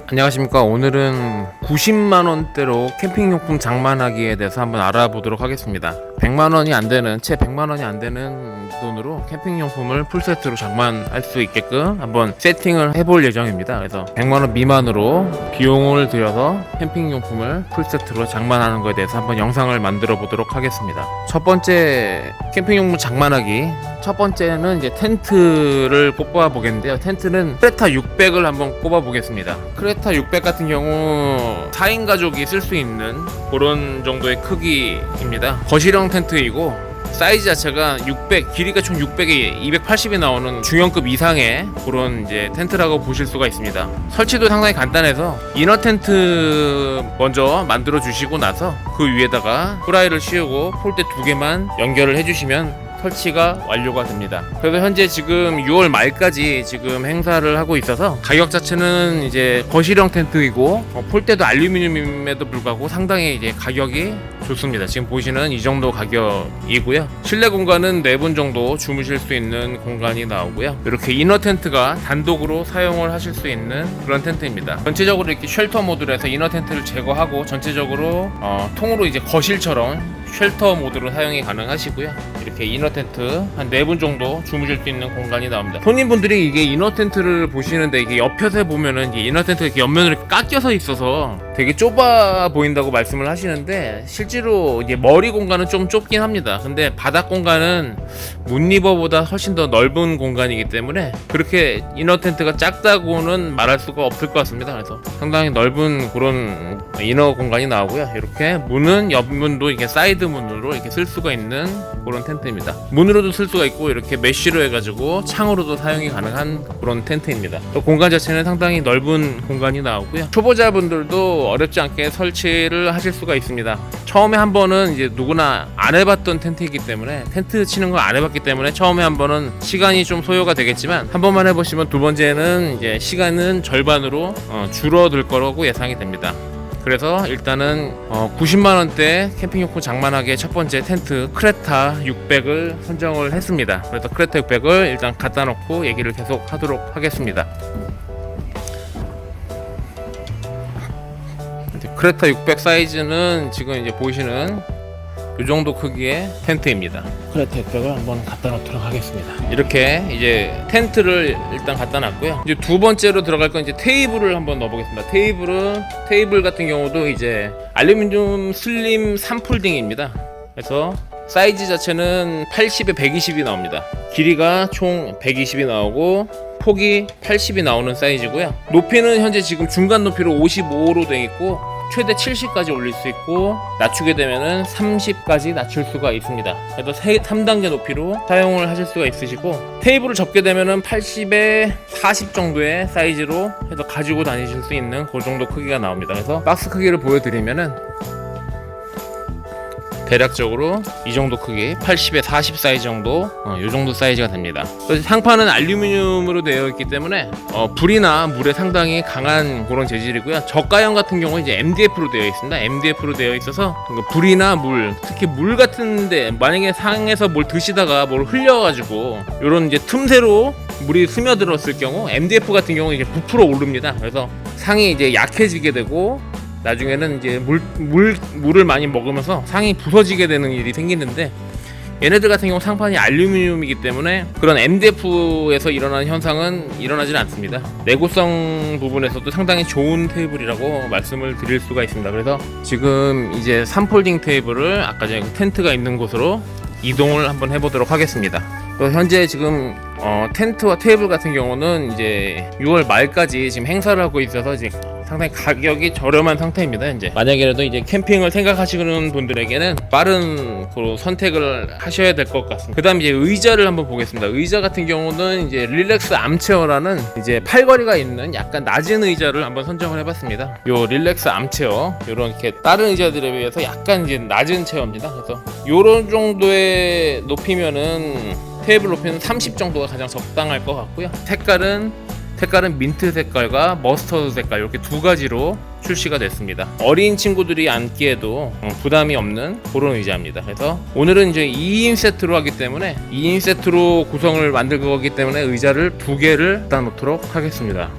안녕하십니까. 오늘은 90만원대로 캠핑용품 장만하기에 대해서 한번 알아보도록 하겠습니다. 100만원이 안되는, 채 100만원이 안되는 돈으로 캠핑용품을 풀세트로 장만할 수 있게끔 한번 세팅을 해볼 예정입니다. 그래서 100만원 미만으로 비용을 들여서 캠핑용품을 풀세트로 장만하는 것에 대해서 한번 영상을 만들어 보도록 하겠습니다. 첫 번째 캠핑용품 장만하기, 첫 번째는 이제 텐트를 꼽아 보겠는데요. 텐트는 크레타 600을 한번 꼽아 보겠습니다. 크레타 600 같은 경우 4인 가족이 쓸 수 있는 그런 정도의 크기입니다. 거실형 텐트이고 사이즈 자체가 600, 길이가 총 600에 280이 나오는 중형급 이상의 그런 이제 텐트라고 보실 수가 있습니다. 설치도 상당히 간단해서 이너 텐트 먼저 만들어 주시고 나서 그 위에다가 후라이를 씌우고 폴대 2개만 연결을 해주시면 설치가 완료가 됩니다. 그래서 현재 지금 6월 말까지 지금 행사를 하고 있어서 가격 자체는 이제 거실형 텐트이고 폴대도 알루미늄임에도 불구하고 상당히 이제 가격이 좋습니다. 지금 보시는 이 정도 가격이고요. 실내 공간은 4분 정도 주무실 수 있는 공간이 나오고요. 이렇게 이너 텐트가 단독으로 사용을 하실 수 있는 그런 텐트입니다. 전체적으로 이렇게 쉘터 모드로 해서 이너 텐트를 제거하고 전체적으로 통으로 이제 거실처럼 쉘터 모드로 사용이 가능하시고요. 이렇게 이너 텐트 한 4분 정도 주무실 수 있는 공간이 나옵니다. 손님분들이 이게 이너 텐트를 보시는데 이게 옆에서 보면은 이게 이너 텐트가 이렇게 옆면으로 이렇게 깎여서 있어서 되게 좁아 보인다고 말씀을 하시는데 실제로 이제 머리 공간은 좀 좁긴 합니다. 근데 바닥 공간은 문리버보다 훨씬 더 넓은 공간이기 때문에 그렇게 이너 텐트가 작다고는 말할 수가 없을 것 같습니다. 그래서 상당히 넓은 그런 이너 공간이 나오고요. 이렇게 문은 옆문도 이렇게 사이드 문으로 이렇게 쓸 수가 있는 그런 텐트입니다. 문으로도 쓸 수가 있고 이렇게 메쉬로 해가지고 창으로도 사용이 가능한 그런 텐트입니다. 또 공간 자체는 상당히 넓은 공간이 나오고요. 초보자분들도 어렵지 않게 설치를 하실 수가 있습니다. 처음에 한 번은 이제 누구나 안 해봤던 텐트이기 때문에 텐트 치는 거 안 해봤기 때문에 처음에 한 번은 시간이 좀 소요가 되겠지만 한 번만 해보시면 두 번째는 이제 시간은 절반으로 줄어들 거라고 예상이 됩니다. 그래서 일단은 90만원대 캠핑용품 장만하기의 첫 번째 텐트 크레타 600을 선정을 했습니다. 그래서 크레타 600을 일단 갖다 놓고 얘기를 계속 하도록 하겠습니다. 크레타 600 사이즈는 지금 이제 보이시는 이 정도 크기의 텐트입니다. 크레타 600을 한번 갖다 놓도록 하겠습니다. 이렇게 이제 텐트를 일단 갖다 놨고요. 이제 두 번째로 들어갈 건 이제 테이블을 한번 넣어보겠습니다. 테이블 같은 경우도 이제 알루미늄 슬림 3폴딩입니다. 그래서 사이즈 자체는 80에 120이 나옵니다. 길이가 총 120이 나오고 폭이 80이 나오는 사이즈고요. 높이는 현재 지금 중간 높이로 55로 되어 있고 최대 70까지 올릴 수 있고 낮추게 되면은 30까지 낮출 수가 있습니다. 그래서 3단계 높이로 사용을 하실 수가 있으시고 테이블을 접게 되면은 80에 40 정도의 사이즈로 해서 가지고 다니실 수 있는 그 정도 크기가 나옵니다. 그래서 박스 크기를 보여드리면은 대략적으로 이 정도 크기 80에 40 사이즈 정도 이 정도 사이즈가 됩니다. 상판은 알루미늄으로 되어 있기 때문에 불이나 물에 상당히 강한 그런 재질이고요. 저가형 같은 경우는 이제 MDF로 되어 있습니다. MDF로 되어 있어서 불이나 물, 특히 물 같은데 만약에 상에서 뭘 드시다가 뭘 흘려가지고 이런 이제 틈새로 물이 스며들었을 경우 MDF 같은 경우는 이제 부풀어 오릅니다. 그래서 상이 이제 약해지게 되고 나중에는 이제 물을 많이 먹으면서 상이 부서지게 되는 일이 생기는데 얘네들 같은 경우 상판이 알루미늄이기 때문에 그런 MDF에서 일어나는 현상은 일어나질 않습니다. 내구성 부분에서도 상당히 좋은 테이블이라고 말씀을 드릴 수가 있습니다. 그래서 지금 이제 3폴딩 테이블을 아까 전에 텐트가 있는 곳으로 이동을 한번 해보도록 하겠습니다. 현재 지금 텐트와 테이블 같은 경우는 이제 6월 말까지 지금 행사를 하고 있어서 이제 상당히 가격이 저렴한 상태입니다. 현재 만약에라도 이제 캠핑을 생각하시는 분들에게는 빠른 그 선택을 하셔야 될 것 같습니다. 그 다음 이제 의자를 한번 보겠습니다. 의자 같은 경우는 이제 릴렉스 암체어라는 이제 팔걸이가 있는 약간 낮은 의자를 한번 선정을 해봤습니다. 요 릴렉스 암체어 요런 이렇게 다른 의자들에 비해서 약간 이제 낮은 체어입니다. 그래서 요런 정도의 높이면은 테이블 높이는 30 정도가 가장 적당할 것 같고요. 색깔은 민트 색깔과 머스터드 색깔 이렇게 두 가지로 출시가 됐습니다. 어린 친구들이 앉기에도 부담이 없는 그런 의자입니다. 그래서 오늘은 이제 2인 세트로 하기 때문에 2인 세트로 구성을 만들 거기 때문에 의자를 2개를 갖다 놓도록 하겠습니다.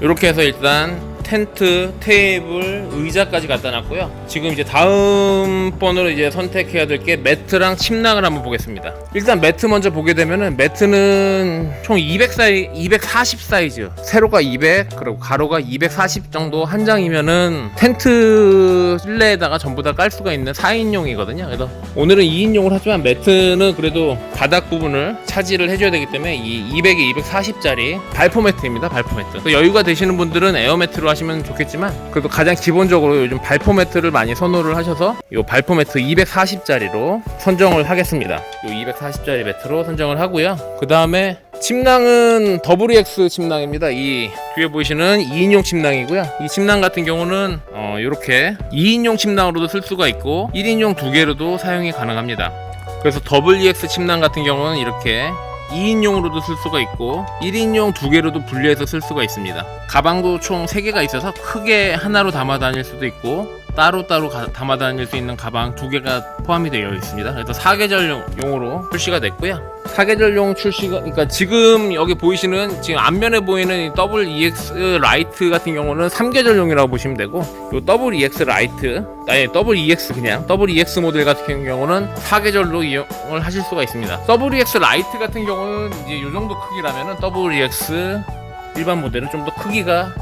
이렇게 해서 일단 텐트, 테이블, 의자까지 갖다 놨고요. 지금 이제 다음 번으로 이제 선택해야 될 게 매트랑 침낭을 한번 보겠습니다. 일단 매트 먼저 보게 되면은 매트는 총 240 사이즈, 세로가 200 그리고 가로가 240 정도 한 장이면은 텐트 실내에다가 전부 다 깔 수가 있는 4인용이거든요. 그래서 오늘은 2인용을 하지만 매트는 그래도 바닥 부분을 차지를 해줘야 되기 때문에 이 200에 240짜리 발포 매트입니다. 발포 매트. 여유가 되시는 분들은 에어 매트로 하시면 좋겠지만 그래도 가장 기본적으로 요즘 발포 매트를 많이 선호를 하셔서 이 발포 매트 240짜리로 선정을 하겠습니다. 이 240짜리 매트로 선정을 하고요. 그 다음에 침낭은 WX 침낭입니다. 이 뒤에 보이시는 2인용 침낭이고요. 이 침낭 같은 경우는 이렇게 2인용 침낭으로도 쓸 수가 있고 1인용 2개로도 사용이 가능합니다. 그래서 WX 침낭 같은 경우는 이렇게 2인용으로도 쓸 수가 있고 1인용 2개로도 분리해서 쓸 수가 있습니다. 가방도 총 3개가 있어서 크게 하나로 담아 다닐 수도 있고 따로따로 담아 다닐 수 있는 가방 2개가 포함이 되어 있습니다. 그래서 4계절용으로 출시가 됐고요. 4계절용 출시가, 그러니까 지금 여기 보이시는, 지금 앞면에 보이는 이 WEX 라이트 같은 경우는 3계절용이라고 보시면 되고, 요 WEX 라이트, 아니 WEX 그냥 WEX 모델 같은 경우는 4계절로 이용을 하실 수가 있습니다. WEX 라이트 같은 경우는 이제 요 정도 크기라면은 WEX 일반 모델은 좀 더 크기가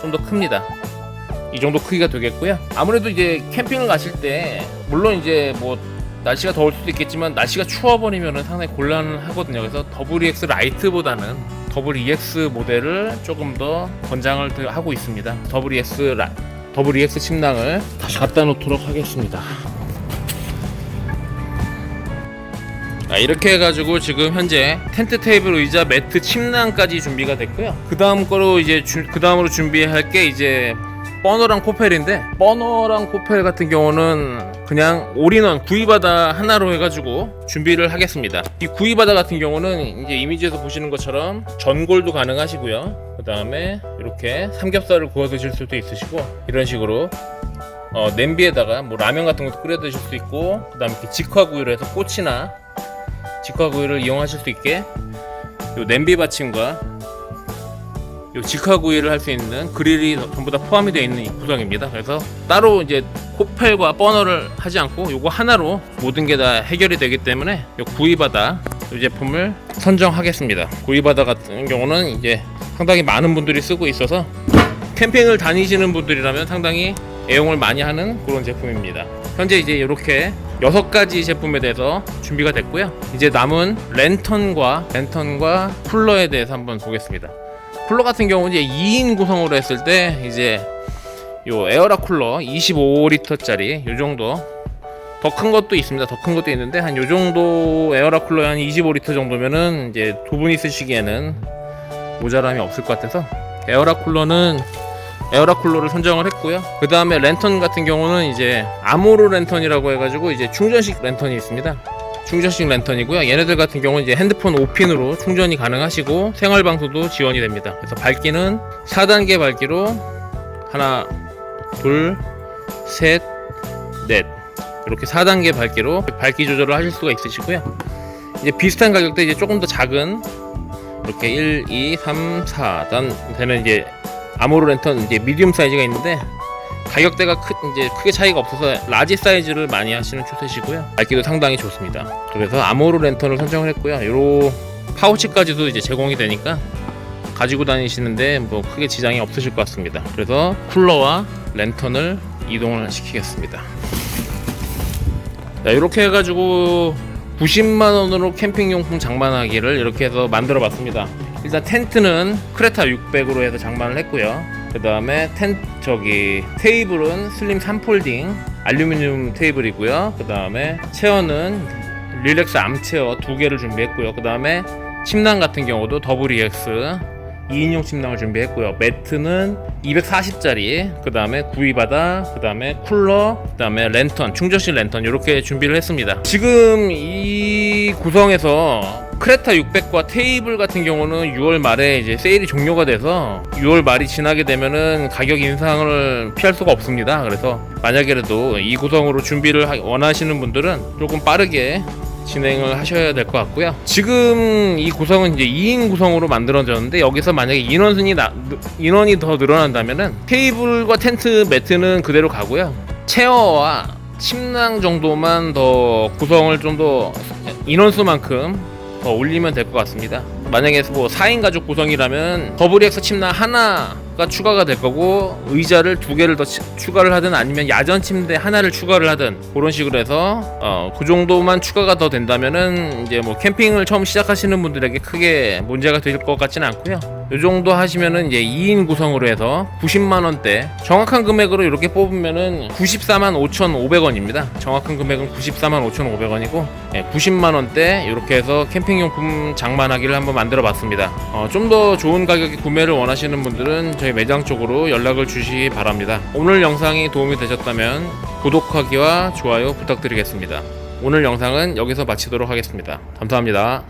좀 더 큽니다. 이 정도 크기가 되겠고요. 아무래도 이제 캠핑을 가실 때 물론 이제 뭐 날씨가 더울 수도 있겠지만 날씨가 추워버리면 상당히 곤란하거든요. 그래서 WEX 라이트보다는 WEX 모델을 조금 더 권장을 하고 있습니다. WEX 침낭을 다시 갖다 놓도록 하겠습니다. 이렇게 해가지고 지금 현재 텐트, 테이블, 의자, 매트, 침낭까지 준비가 됐고요. 그 다음으로 준비할 게 이제 버너랑 코펠인데, 버너랑 코펠 같은 경우는 그냥 올인원 구이바다 하나로 해가지고 준비를 하겠습니다. 이 구이바다 같은 경우는 이제 이미지에서 보시는 것처럼 전골도 가능하시고요. 그 다음에 이렇게 삼겹살을 구워 드실 수도 있으시고, 이런 식으로 냄비에다가 뭐 라면 같은 것도 끓여 드실 수 있고, 그 다음에 이렇게 직화구이를 해서 꼬치나 직화구이를 이용하실 수 있게 요 냄비 받침과 요 직화구이를 할 수 있는 그릴이 전부 다 포함이 되어 있는 이 구성입니다. 그래서 따로 이제 코펠과 버너를 하지 않고 요거 하나로 모든 게 다 해결이 되기 때문에 요 구이바다 이 제품을 선정하겠습니다. 구이바다 같은 경우는 이제 상당히 많은 분들이 쓰고 있어서 캠핑을 다니시는 분들이라면 상당히 애용을 많이 하는 그런 제품입니다. 현재 이제 이렇게 6가지 제품에 대해서 준비가 됐고요. 이제 남은 랜턴과 쿨러에 대해서 한번 보겠습니다. 쿨러 같은 경우는 이제 2인 구성으로 했을 때 이제 요 에어락 쿨러 25리터짜리 요 정도, 더 큰 것도 있습니다. 더 큰 것도 있는데 한 요 정도 에어락 쿨러 한 25리터 정도면은 이제 두 분이 쓰시기에는 모자람이 없을 것 같아서 에어락 쿨러를 선정을 했고요. 그 다음에 랜턴 같은 경우는 이제 아모르 랜턴이라고 해가지고 이제 충전식 랜턴이 있습니다. 충전식 랜턴이고요. 얘네들 같은 경우는 이제 핸드폰 5핀으로 충전이 가능하시고 생활방수도 지원이 됩니다. 그래서 밝기는 4단계 밝기로 하나, 둘, 셋, 넷, 이렇게 4단계 밝기로 밝기 조절을 하실 수가 있으시고요. 이제 비슷한 가격대 이제 조금 더 작은 이렇게 1, 2, 3, 4단 되는 이제 아모르 랜턴 이제 미디움 사이즈가 있는데 가격대가 이제 크게 차이가 없어서 라지 사이즈를 많이 하시는 추세시고요. 밝기도 상당히 좋습니다. 그래서 아모르 랜턴을 선정을 했고요. 요 파우치까지도 이제 제공이 되니까 가지고 다니시는데 뭐 크게 지장이 없으실 것 같습니다. 그래서 쿨러와 랜턴을 이동을 시키겠습니다. 자, 이렇게 해가지고 90만원으로 캠핑용품 장만하기를 이렇게 해서 만들어 봤습니다. 일단 텐트는 크레타 600으로 해서 장만을 했고요. 그 다음에 테이블은 슬림 3폴딩 알루미늄 테이블이고요. 그 다음에 체어는 릴렉스 암체어 2개를 준비했고요. 그 다음에 침낭 같은 경우도 WEX 2인용 침낭을 준비했고요. 매트는 240짜리, 그 다음에 구이바다, 그 다음에 쿨러, 그 다음에 랜턴, 충전식 랜턴 이렇게 준비를 했습니다. 지금 이 구성에서 크레타 600과 테이블 같은 경우는 6월 말에 이제 세일이 종료가 돼서 6월 말이 지나게 되면은 가격 인상을 피할 수가 없습니다. 그래서 만약에라도 이 구성으로 준비를 원하시는 분들은 조금 빠르게 진행을 하셔야 될 것 같고요. 지금 이 구성은 이제 2인 구성으로 만들어졌는데, 여기서 만약에 인원이 더 늘어난다면은 테이블과 텐트 매트는 그대로 가고요. 체어와 침낭 정도만 더 구성을 좀 더 인원수만큼 더 올리면 될 것 같습니다. 만약에 뭐 4인 가족 구성이라면 더블엑스 침낭 하나가 추가가 될 거고, 의자를 2개를 더 추가를 하든 아니면 야전 침대 하나를 추가를 하든 그런 식으로 해서 그 정도만 추가가 더 된다면은 이제 뭐 캠핑을 처음 시작하시는 분들에게 크게 문제가 될 것 같지는 않고요. 이 정도 하시면은 이제 2인 구성으로 해서 90만 원대, 정확한 금액으로 이렇게 뽑으면은 94만 5,500원입니다. 정확한 금액은 94만 5,500원이고 90만 원대 이렇게 해서 캠핑용품 장만하기를 한번 만들어 봤습니다. 좀 더 좋은 가격에 구매를 원하시는 분들은 저희 매장 쪽으로 연락을 주시기 바랍니다. 오늘 영상이 도움이 되셨다면 구독하기와 좋아요 부탁드리겠습니다. 오늘 영상은 여기서 마치도록 하겠습니다. 감사합니다.